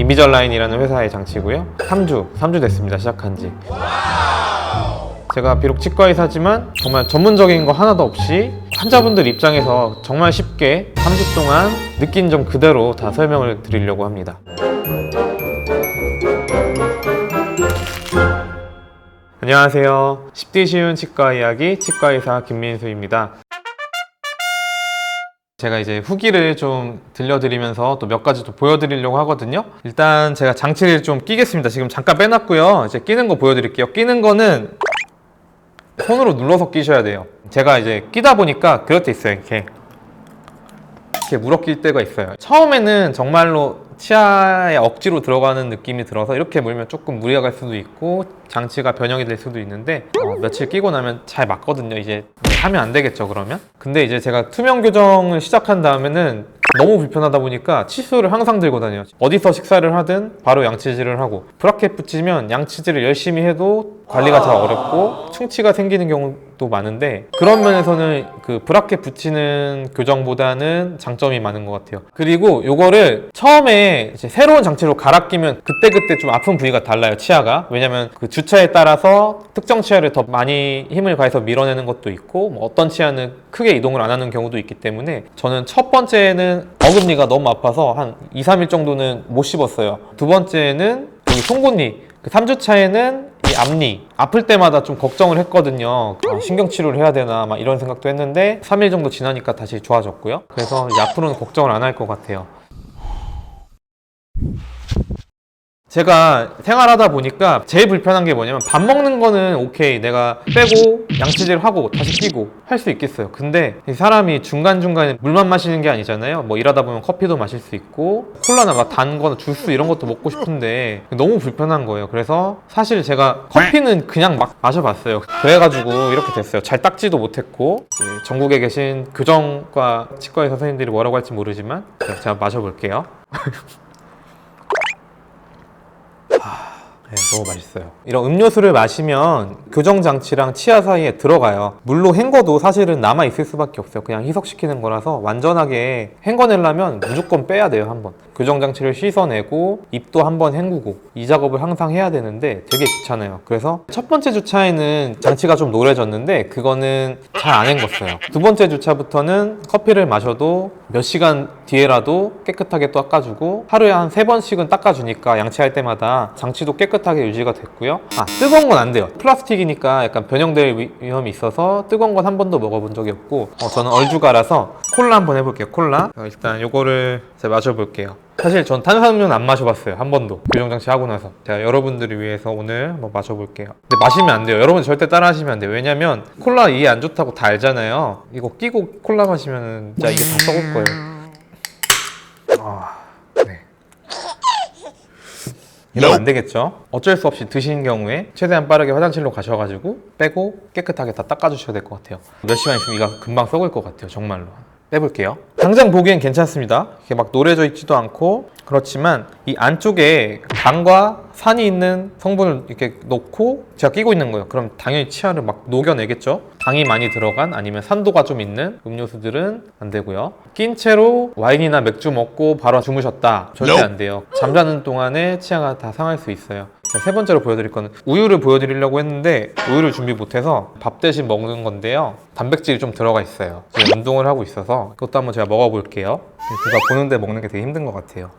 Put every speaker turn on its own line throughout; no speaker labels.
인비절라인이라는 회사의 장치고요. 3주 됐습니다. 시작한 지. 제가 비록 치과의사지만 정말 전문적인 거 하나도 없이 환자분들 입장에서 정말 쉽게 3주 동안 느낀 점 그대로 다 설명을 드리려고 합니다. 안녕하세요. 쉽디 쉬운 치과 이야기 치과의사 김민수입니다. 제가 이제 후기를 좀 들려드리면서 또 몇 가지 또 보여드리려고 하거든요. 일단 제가 장치를 좀 끼겠습니다. 지금 잠깐 빼놨고요. 이제 끼는 거 보여드릴게요. 끼는 거는 손으로 눌러서 끼셔야 돼요. 제가 이제 끼다 보니까 그럴 때 있어요. 이렇게 물어 낄 때가 있어요. 처음에는 정말로 치아에 억지로 들어가는 느낌이 들어서 이렇게 물면 조금 무리가 갈 수도 있고 장치가 변형이 될 수도 있는데 며칠 끼고 나면 잘 맞거든요. 이제 하면 안 되겠죠, 그러면? 근데 이제 제가 투명 교정을 시작한 다음에는 너무 불편하다 보니까 칫솔을 항상 들고 다녀요. 어디서 식사를 하든 바로 양치질을 하고, 브라켓 붙이면 양치질을 열심히 해도 관리가 잘 어렵고 충치가 생기는 경우도 많은데, 그런 면에서는 그 브라켓 붙이는 교정보다는 장점이 많은 것 같아요. 그리고 요거를 처음에 이제 새로운 장치로 갈아 끼면 그때그때 좀 아픈 부위가 달라요, 치아가. 왜냐면 그 주차에 따라서 특정 치아를 더 많이 힘을 가해서 밀어내는 것도 있고, 뭐 어떤 치아는 크게 이동을 안 하는 경우도 있기 때문에, 저는 첫 번째는 어금니가 너무 아파서 한 2, 3일 정도는 못 씹었어요. 두 번째는 여기 송곳니, 그 3주 차에는 이 앞니 아플 때마다 좀 걱정을 했거든요. 신경치료를 해야 되나 막 이런 생각도 했는데 3일 정도 지나니까 다시 좋아졌고요. 그래서 이제 앞으로는 걱정을 안 할 것 같아요. 제가 생활하다 보니까 제일 불편한 게 뭐냐면, 밥 먹는 거는 오케이, 내가 빼고 양치질 하고 다시 끼고 할 수 있겠어요. 근데 이 사람이 중간중간에 물만 마시는 게 아니잖아요. 뭐 일하다 보면 커피도 마실 수 있고 콜라나 막 단 거나 주스 이런 것도 먹고 싶은데 너무 불편한 거예요. 그래서 사실 제가 커피는 그냥 막 마셔봤어요. 그래가지고 이렇게 됐어요. 잘 닦지도 못했고, 전국에 계신 교정과 치과의 선생님들이 뭐라고 할지 모르지만 제가 마셔볼게요. 네, 너무 맛있어요. 이런 음료수를 마시면 교정장치랑 치아 사이에 들어가요. 물로 헹궈도 사실은 남아있을 수밖에 없어요. 그냥 희석시키는 거라서 완전하게 헹궈내려면 무조건 빼야 돼요, 한번. 교정장치를 씻어내고 입도 한번 헹구고, 이 작업을 항상 해야 되는데 되게 귀찮아요. 그래서 첫 번째 주차에는 장치가 좀 노래졌는데 그거는 잘 안 헹궜어요. 두 번째 주차부터는 커피를 마셔도 몇 시간 뒤에라도 깨끗하게 또 닦아주고, 하루에 한 3번씩은 닦아주니까 양치할 때마다 장치도 깨끗하게 유지가 됐고요. 뜨거운 건 안 돼요. 플라스틱이니까 약간 변형될 위험이 있어서 뜨거운 건 한 번도 먹어본 적이 없고, 저는 얼죽아라서 콜라 한번 해볼게요. 콜라. 일단 요거를 제가 마셔볼게요. 사실 전 탄산음료는 안 마셔봤어요, 한 번도. 교정장치 하고 나서. 제가 여러분들을 위해서 오늘 한번 마셔볼게요. 근데 마시면 안 돼요. 여러분 절대 따라 하시면 안 돼요. 왜냐면 콜라 이게 안 좋다고 다 알잖아요. 이거 끼고 콜라 마시면 진짜 이게 다 썩을 거예요. 네. 이러면 안 되겠죠? 어쩔 수 없이 드시는 경우에 최대한 빠르게 화장실로 가셔가지고 빼고 깨끗하게 다 닦아주셔야 될 것 같아요. 몇 시간 있으면 이거 금방 썩을 것 같아요, 정말로. 빼볼게요. 당장 보기엔 괜찮습니다. 이렇게 막 노래져 있지도 않고. 그렇지만 이 안쪽에 당과 산이 있는 성분을 이렇게 넣고 제가 끼고 있는 거예요. 그럼 당연히 치아를 막 녹여내겠죠? 당이 많이 들어간, 아니면 산도가 좀 있는 음료수들은 안 되고요. 낀 채로 와인이나 맥주 먹고 바로 주무셨다, 절대 안 돼요. 잠자는 동안에 치아가 다 상할 수 있어요. 세 번째로 보여드릴 거는 우유를 보여드리려고 했는데 우유를 준비 못해서 밥 대신 먹는 건데요. 단백질이 좀 들어가 있어요. 지금 운동을 하고 있어서 그것도 한번 제가 먹어볼게요. 누가 보는데 먹는 게 되게 힘든 것 같아요.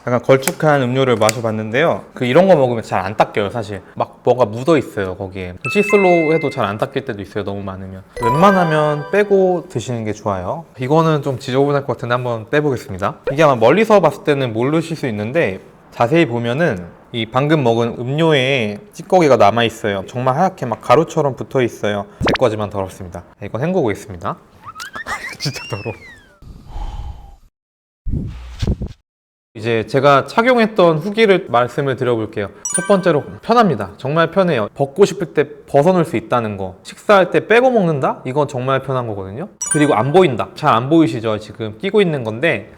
약간 걸쭉한 음료를 마셔봤는데요. 이런 거 먹으면 잘 안 닦여요, 사실. 막 뭐가 묻어 있어요, 거기에. 칫솔로 해도 잘 안 닦일 때도 있어요, 너무 많으면. 웬만하면 빼고 드시는 게 좋아요. 이거는 좀 지저분할 것 같은데 한번 빼보겠습니다. 이게 아마 멀리서 봤을 때는 모르실 수 있는데, 자세히 보면은 이 방금 먹은 음료에 찌꺼기가 남아있어요. 정말 하얗게 막 가루처럼 붙어있어요. 제 거지만 더럽습니다. 이건 헹구고 있습니다. 진짜 더러워. 이제 제가 착용했던 후기를 말씀을 드려볼게요. 첫 번째로 편합니다. 정말 편해요. 벗고 싶을 때 벗어놓을 수 있다는 거. 식사할 때 빼고 먹는다? 이건 정말 편한 거거든요. 그리고 안 보인다. 잘 안 보이시죠? 지금 끼고 있는 건데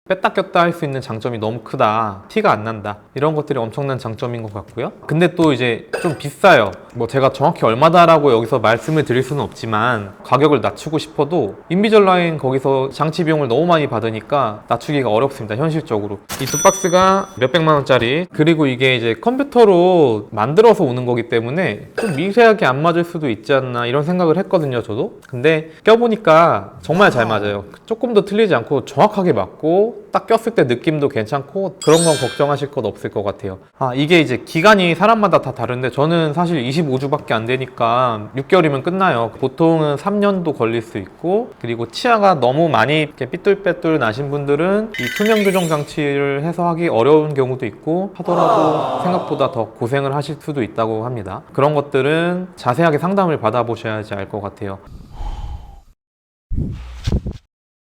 뺐다 꼈다 할 수 있는 장점이 너무 크다, 티가 안 난다, 이런 것들이 엄청난 장점인 것 같고요. 근데 또 이제 좀 비싸요. 뭐 제가 정확히 얼마다라고 여기서 말씀을 드릴 수는 없지만 가격을 낮추고 싶어도 인비절라인 거기서 장치 비용을 너무 많이 받으니까 낮추기가 어렵습니다, 현실적으로. 이 두 박스가 몇백만 원짜리, 그리고 이게 이제 컴퓨터로 만들어서 오는 거기 때문에 좀 미세하게 안 맞을 수도 있지 않나 이런 생각을 했거든요, 저도. 근데 껴보니까 정말 잘 맞아요. 조금 더 틀리지 않고 정확하게 맞고 딱 꼈을 때 느낌도 괜찮고 그런 건 걱정하실 것 없을 것 같아요. 이게 이제 기간이 사람마다 다 다른데 저는 사실 25주밖에 안 되니까 6개월이면 끝나요. 보통은 3년도 걸릴 수 있고, 그리고 치아가 너무 많이 이렇게 삐뚤빼뚤 나신 분들은 이 투명 교정 장치를 해서 하기 어려운 경우도 있고, 하더라도 생각보다 더 고생을 하실 수도 있다고 합니다. 그런 것들은 자세하게 상담을 받아보셔야지 알 것 같아요.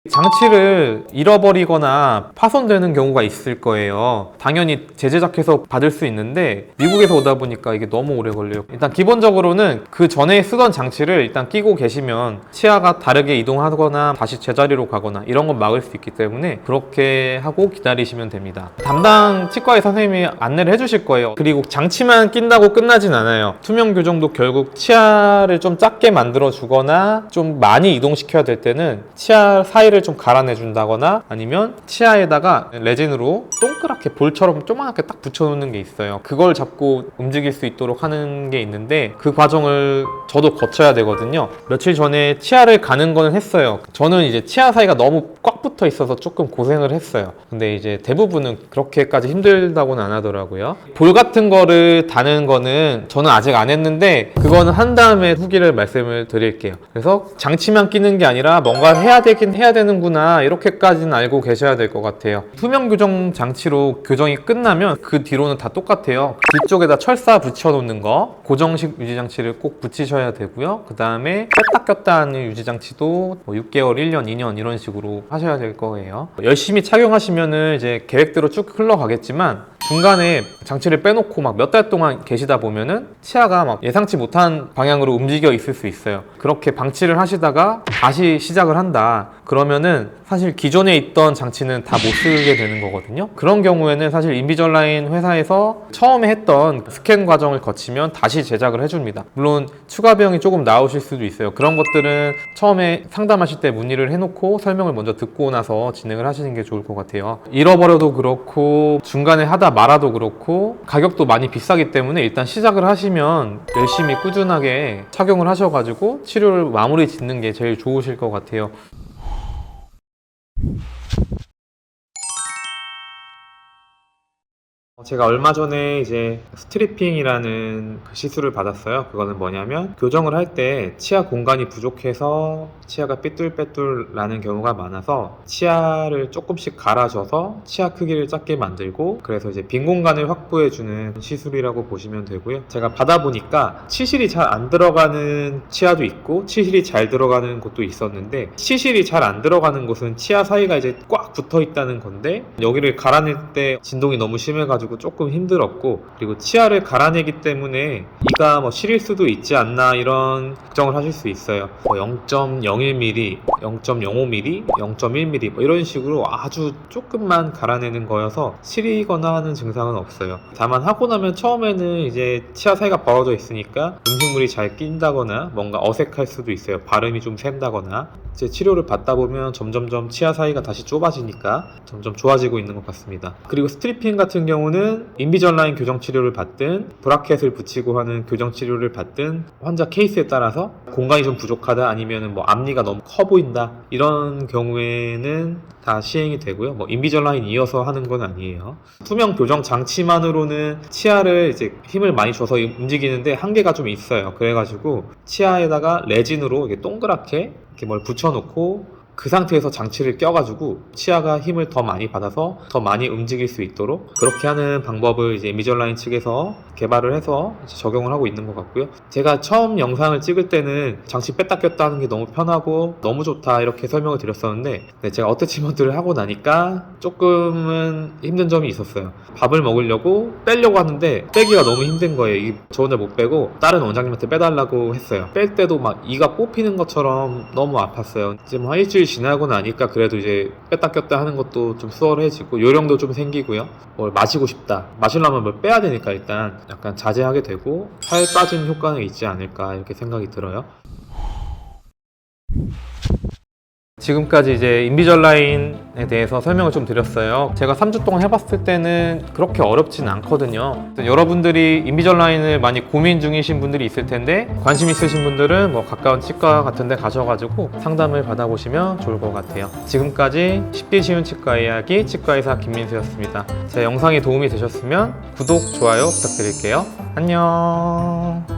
장치를 잃어버리거나 파손되는 경우가 있을 거예요. 당연히 재제작해서 받을 수 있는데 미국에서 오다 보니까 이게 너무 오래 걸려요. 일단 기본적으로는 그 전에 쓰던 장치를 일단 끼고 계시면 치아가 다르게 이동하거나 다시 제자리로 가거나 이런 건 막을 수 있기 때문에 그렇게 하고 기다리시면 됩니다. 담당 치과의 선생님이 안내를 해주실 거예요. 그리고 장치만 낀다고 끝나진 않아요. 투명 교정도 결국 치아를 좀 작게 만들어 주거나 좀 많이 이동시켜야 될 때는 치아 사이를 좀 갈아내 준다거나 아니면 치아에다가 레진으로 동그랗게 볼처럼 조그맣게 딱 붙여놓는 게 있어요. 그걸 잡고 움직일 수 있도록 하는 게 있는데 그 과정을 저도 거쳐야 되거든요. 며칠 전에 치아를 가는 거는 했어요. 저는 이제 치아 사이가 너무 꽉 붙어 있어서 조금 고생을 했어요. 근데 이제 대부분은 그렇게까지 힘들다고는 안 하더라고요. 볼 같은 거를 다는 거는 저는 아직 안 했는데 그거는 한 다음에 후기를 말씀을 드릴게요. 그래서 장치만 끼는 게 아니라 뭔가 해야 되긴 해야 되는구나, 이렇게까지는 알고 계셔야 될 것 같아요. 투명 교정 장치로 교정이 끝나면 그 뒤로는 다 똑같아요. 뒤쪽에다 철사 붙여 놓는 거, 고정식 유지장치를 꼭 붙이셔야 되고요. 그 다음에 뺐다 꼈다 하는 유지장치도 6개월, 1년, 2년 이런 식으로 하셔야 될 거예요. 열심히 착용하시면은 이제 계획대로 쭉 흘러가겠지만 중간에 장치를 빼놓고 막 몇 달 동안 계시다 보면은 치아가 막 예상치 못한 방향으로 움직여 있을 수 있어요. 그렇게 방치를 하시다가 다시 시작을 한다. 그러면은 사실 기존에 있던 장치는 다 못 쓰게 되는 거거든요. 그런 경우에는 사실 인비절라인 회사에서 처음에 했던 스캔 과정을 거치면 다시 제작을 해줍니다. 물론 추가 비용이 조금 나오실 수도 있어요. 그런 것들은 처음에 상담하실 때 문의를 해놓고 설명을 먼저 듣고 나서 진행을 하시는 게 좋을 것 같아요. 잃어버려도 그렇고 중간에 하다 말아도 그렇고 가격도 많이 비싸기 때문에 일단 시작을 하시면 열심히 꾸준하게 착용을 하셔가지고 치료를 마무리 짓는 게 제일 좋으실 것 같아요. 제가 얼마 전에 이제 스트리핑이라는 그 시술을 받았어요. 그거는 뭐냐면 교정을 할 때 치아 공간이 부족해서 치아가 삐뚤빼뚤 나는 경우가 많아서 치아를 조금씩 갈아줘서 치아 크기를 작게 만들고, 그래서 이제 빈 공간을 확보해주는 시술이라고 보시면 되고요. 제가 받아보니까 치실이 잘 안 들어가는 치아도 있고 치실이 잘 들어가는 곳도 있었는데, 치실이 잘 안 들어가는 곳은 치아 사이가 이제 꽉 붙어 있다는 건데 여기를 갈아낼 때 진동이 너무 심해가지고 조금 힘들었고, 그리고 치아를 갈아내기 때문에 이가 뭐 시릴 수도 있지 않나 이런 걱정을 하실 수 있어요. 0.01mm, 0.05mm, 0.1mm 뭐 이런 식으로 아주 조금만 갈아내는 거여서 시리거나 하는 증상은 없어요. 다만 하고 나면 처음에는 이제 치아 사이가 벌어져 있으니까 음식물이 잘 낀다거나 뭔가 어색할 수도 있어요. 발음이 좀 샌다거나. 이제 치료를 받다 보면 점점점 치아 사이가 다시 좁아지니까 점점 좋아지고 있는 것 같습니다. 그리고 스트리핑 같은 경우는 인비절라인 교정 치료를 받든 브라켓을 붙이고 하는 교정 치료를 받든 환자 케이스에 따라서 공간이 좀 부족하다, 아니면 뭐 앞니가 너무 커 보인다, 이런 경우에는 다 시행이 되고요. 뭐 인비절라인 이어서 하는 건 아니에요. 투명 교정 장치만으로는 치아를 이제 힘을 많이 줘서 움직이는데 한계가 좀 있어요. 그래가지고 치아에다가 레진으로 이렇게 동그랗게 이렇게 뭘 붙여놓고 그 상태에서 장치를 껴가지고 치아가 힘을 더 많이 받아서 더 많이 움직일 수 있도록 그렇게 하는 방법을 이제 인비절라인 측에서 개발을 해서 이제 적용을 하고 있는 것 같고요. 제가 처음 영상을 찍을 때는 장치 뺐다 꼈다 하는 게 너무 편하고 너무 좋다 이렇게 설명을 드렸었는데, 제가 어태치먼트를 하고 나니까 조금은 힘든 점이 있었어요. 밥을 먹으려고 빼려고 하는데 빼기가 너무 힘든 거예요. 저 혼자 못 빼고 다른 원장님한테 빼달라고 했어요. 뺄 때도 막 이가 뽑히는 것처럼 너무 아팠어요. 이제 뭐 일주일 일주일 지나고 나니까 그래도 이제 뺐다 꼈다 하는 것도 좀 수월해지고 요령도 좀 생기고요. 뭘 마시고 싶다. 마시려면 뭘 빼야 되니까 일단 약간 자제하게 되고 살 빠지는 효과는 있지 않을까 이렇게 생각이 들어요. 지금까지 이제 인비절라인에 대해서 설명을 좀 드렸어요. 제가 3주 동안 해봤을 때는 그렇게 어렵진 않거든요. 여러분들이 인비절라인을 많이 고민 중이신 분들이 있을 텐데 관심 있으신 분들은 뭐 가까운 치과 같은 데 가셔가지고 상담을 받아보시면 좋을 것 같아요. 지금까지 쉽게 쉬운 치과 이야기 치과의사 김민수였습니다. 제 영상이 도움이 되셨으면 구독, 좋아요 부탁드릴게요. 안녕.